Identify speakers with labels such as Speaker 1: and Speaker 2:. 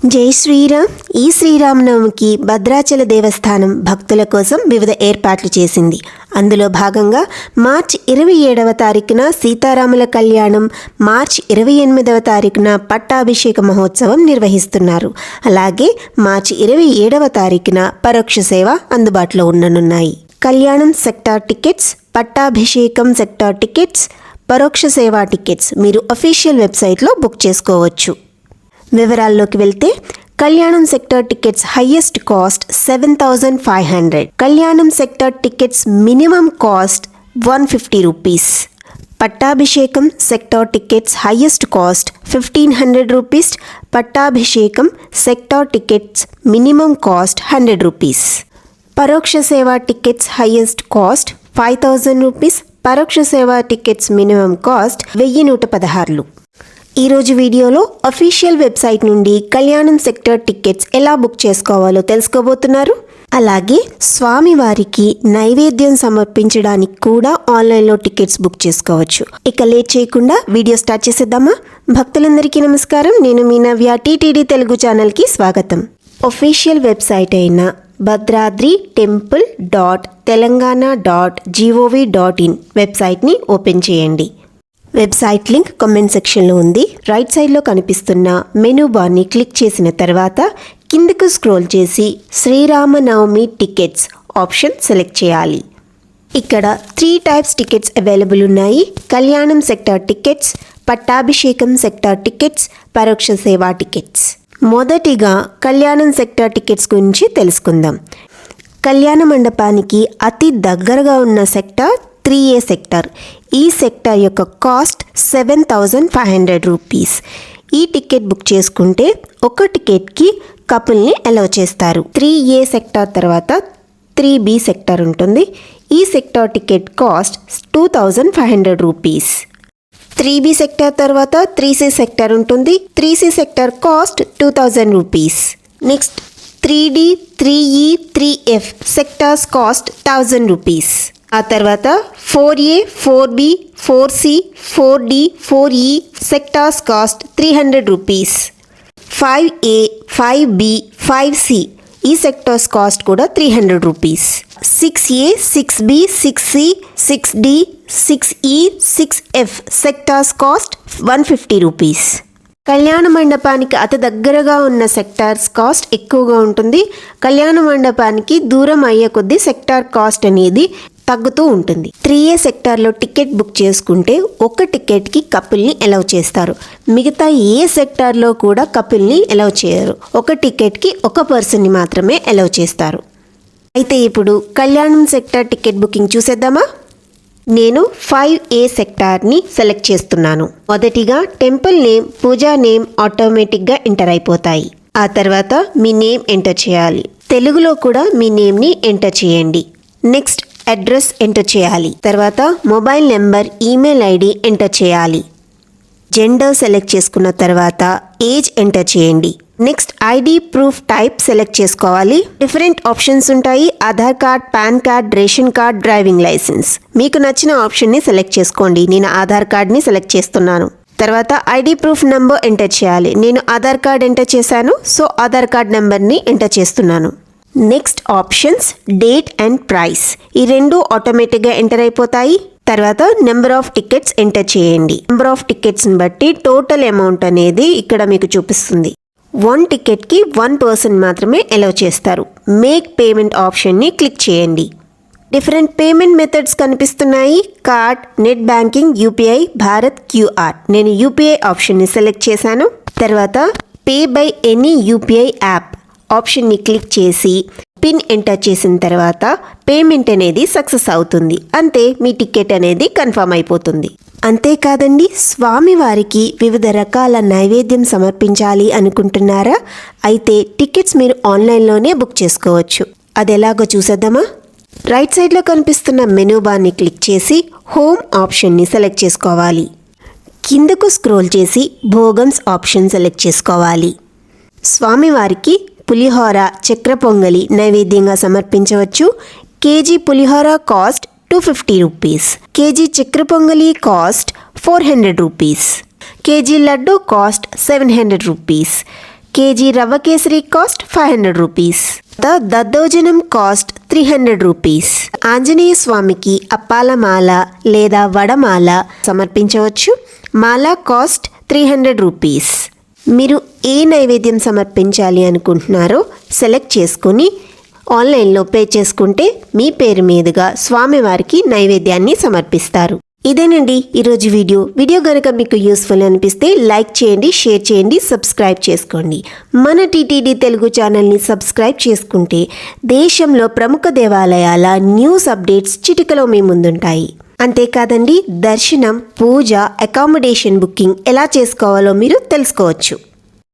Speaker 1: జై శ్రీరామ్. ఈ శ్రీరామనవమికి భద్రాచల దేవస్థానం భక్తుల కోసం వివిధ ఏర్పాట్లు చేసింది. అందులో భాగంగా మార్చి 27వ తారీఖున సీతారాముల కళ్యాణం, మార్చి 28వ తారీఖున పట్టాభిషేక మహోత్సవం నిర్వహిస్తున్నారు. అలాగే మార్చి 27వ తారీఖున పరోక్ష సేవ అందుబాటులో ఉండనున్నాయి. కళ్యాణం సెక్టార్ టికెట్స్, పట్టాభిషేకం సెక్టార్ టికెట్స్, పరోక్ష సేవా టికెట్స్ మీరు అఫీషియల్ వెబ్సైట్లో బుక్ చేసుకోవచ్చు. వివరాల్లోకి వెళ్తే కళ్యాణం సెక్టర్ టికెట్స్ హైయెస్ట్ కాస్ట్ 7,500. కళ్యాణం sector tickets minimum cost 150 rupees. పట్టాభిషేకం sector tickets highest cost 1,500 rupees. పట్టాభిషేకం sector tickets minimum cost 100 rupees. పరోక్ష సేవా టికెట్స్ హైయెస్ట్ కాస్ట్ 5,000 రూపీస్. పరోక్ష సేవా టికెట్స్ మినిమం కాస్ట్ 1,116. ఈరోజు వీడియోలో అఫీషియల్ వెబ్సైట్ నుండి కళ్యాణం సెక్టర్ టికెట్స్ ఎలా బుక్ చేసుకోవాలో తెలుసుకోబోతున్నారు. అలాగే స్వామివారికి నైవేద్యం సమర్పించడానికి కూడా ఆన్లైన్లో టికెట్స్ బుక్ చేసుకోవచ్చు. ఇక లేట్ చేయకుండా వీడియో స్టార్ట్ చేసేద్దామా? భక్తులందరికీ నమస్కారం. నేను మీ నవ్య. టీటీడీ తెలుగు ఛానల్కి స్వాగతం. అఫీషియల్ వెబ్సైట్ అయిన bhadraadri.temple.telangana.gov.in వెబ్సైట్ని ఓపెన్ చేయండి. వెబ్సైట్ లింక్ కామెంట్ సెక్షన్లో ఉంది. రైట్ సైడ్లో కనిపిస్తున్న మెనూ బార్ని క్లిక్ చేసిన తర్వాత కిందకు స్క్రోల్ చేసి శ్రీరామనవమి టికెట్స్ ఆప్షన్ సెలెక్ట్ చేయాలి. ఇక్కడ 3 టైప్స్ టికెట్స్ అవైలబుల్ ఉన్నాయి. కళ్యాణం సెక్టార్ టికెట్స్, పట్టాభిషేకం సెక్టార్ టికెట్స్, పరోక్ష సేవా టికెట్స్. మొదటిగా కళ్యాణం సెక్టార్ టికెట్స్ గురించి తెలుసుకుందాం. కళ్యాణ మండపానికి అతి దగ్గరగా ఉన్న సెక్టార్ 3A సెక్టార్. ఈ సెక్టార్ యొక్క కాస్ట్ 7,500 రూపీస్. ఈ టికెట్ బుక్ చేసుకుంటే ఒక టికెట్కి కపుల్ని అలౌ చేస్తారు. 3A సెక్టార్ తర్వాత 3B సెక్టార్ ఉంటుంది. ఈ sector ticket cost 2,500 rupees. 3B sector తర్వాత 3C సెక్టార్ ఉంటుంది. 3C sector cost 2,000 rupees. Next 3D, 3E, 3F sectors cost 1,000 rupees. ఆ తర్వాత 4A, 4B, 4C, 4D, 4E sectors cost 300 rupees. 5A, 5B, 5C ఈ sectors cost కూడా 300 rupees. 6A, 6B, 6C, 6D, 6E, 6F sectors cost 150 rupees. కళ్యాణ మండపానికి అతి దగ్గరగా ఉన్న sectors cost ఎక్కువగా ఉంటుంది. కళ్యాణ మండపానికి దూరం అయ్యే కొద్దీ సెక్టార్ కాస్ట్ అనేది తగ్గుతూ ఉంటుంది. 3A సెక్టార్లో టికెట్ బుక్ చేసుకుంటే ఒక టికెట్కి కపుల్ని అలౌ చేస్తారు. మిగతా ఏ సెక్టార్లో కూడా కపుల్ని అలౌ చేయరు. ఒక టికెట్కి ఒక పర్సన్ని మాత్రమే అలౌ చేస్తారు. అయితే ఇప్పుడు కళ్యాణం సెక్టార్ టికెట్ బుకింగ్ చూసేద్దామా? నేను 5A సెక్టార్ని సెలెక్ట్ చేస్తున్నాను. మొదటిగా టెంపుల్ నేమ్, పూజా నేమ్ ఆటోమేటిక్గా ఎంటర్ అయిపోతాయి. ఆ తర్వాత మీ నేమ్ ఎంటర్ చేయాలి. తెలుగులో కూడా మీ నేమ్ని ఎంటర్ చేయండి. నెక్స్ట్ అడ్రస్ ఎంటర్ చేయాలి. తర్వాత mobile number, email ID enter చేయాలి. జెండర్ సెలెక్ట్ చేసుకున్న తర్వాత ఏజ్ ఎంటర్ చేయండి. Next ID proof type select చేసుకోవాలి. డిఫరెంట్ ఆప్షన్స్ ఉంటాయి. Aadhaar card, PAN card, ration card, driving licence. మీకు నచ్చిన ఆప్షన్ని సెలెక్ట్ చేసుకోండి. నేను ఆధార్ కార్డ్ని సెలెక్ట్ చేస్తున్నాను. తర్వాత ఐడి ప్రూఫ్ నెంబర్ ఎంటర్ చేయాలి. నేను ఆధార్ కార్డ్ ఎంటర్ చేశాను, సో ఆధార్ కార్డ్ నెంబర్ని ఎంటర్ చేస్తున్నాను. Next options date and price. ఈ రెండు ఆటోమేటిక్గా ఎంటర్ అయిపోతాయి. తర్వాత నెంబర్ ఆఫ్ టికెట్స్ ఎంటర్ చేయండి. నెంబర్ ఆఫ్ టికెట్స్ని బట్టి టోటల్ అమౌంట్ అనేది ఇక్కడ మీకు చూపిస్తుంది. 1 టికెట్కి 1 పర్సన్ మాత్రమే అలౌ చేస్తారు. మేక్ పేమెంట్ ఆప్షన్ని క్లిక్ చేయండి. డిఫరెంట్ పేమెంట్ మెథడ్స్ కనిపిస్తున్నాయి. Card, net banking, UPI, Bharat QR. నేను యూపీఐ ఆప్షన్ని సెలెక్ట్ చేశాను. తర్వాత pay by any UPI app ఆప్షన్ని క్లిక్ చేసి పిన్ ఎంటర్ చేసిన తర్వాత పేమెంట్ అనేది సక్సెస్ అవుతుంది. అంతే, మీ టికెట్ అనేది కన్ఫర్మ్ అయిపోతుంది. అంతేకాదండి, స్వామివారికి వివిధ రకాల నైవేద్యం సమర్పించాలి అనుకుంటున్నారా? అయితే టికెట్స్ మీరు ఆన్లైన్లోనే బుక్ చేసుకోవచ్చు. అది ఎలాగో చూసేద్దామా? రైట్ సైడ్లో కనిపిస్తున్న మెనూ బార్ని క్లిక్ చేసి హోమ్ ఆప్షన్ని సెలెక్ట్ చేసుకోవాలి. కిందకు స్క్రోల్ చేసి భోగమ్స్ ఆప్షన్ సెలెక్ట్ చేసుకోవాలి. స్వామివారికి పులిహోర, చక్ర పొంగలి నైవేద్యంగా సమర్పించవచ్చు. కేజీ పులిహోర కాస్ట్ 250 రూపీస్. కేజీ చక్ర పొంగలి cost 400 rupees. KG laddu cost 700 rupees. KG రవ్వ కేసరి కాస్ట్ 500 రూపీస్. దద్దోజనం కాస్ట్ 300 రూపీస్. ఆంజనేయ స్వామికి అప్పాల మాల లేదా వడమాల సమర్పించవచ్చు. మాల కాస్ట్ 300 రూపీస్. మీరు ఏ నైవేద్యం సమర్పించాలి అనుకుంటున్నారో సెలెక్ట్ చేసుకుని ఆన్లైన్లో పే చేసుకుంటే మీ పేరు మీదుగా స్వామివారికి నైవేద్యాన్ని సమర్పిస్తారు. ఇదేనండి ఈరోజు వీడియో కనుక మీకు యూస్ఫుల్ అనిపిస్తే లైక్ చేయండి, షేర్ చేయండి, సబ్స్క్రైబ్ చేసుకోండి. మన టీటీడీ తెలుగు ఛానల్ని సబ్స్క్రైబ్ చేసుకుంటే దేశంలో ప్రముఖ దేవాలయాల న్యూస్ అప్డేట్స్ చిటికలో మీ ముందుంటాయి. అంతేకాదండి, దర్శనం, పూజ, అకామిడేషన్ బుకింగ్ ఎలా చేసుకోవాలో మీరు తెలుసుకోవచ్చు.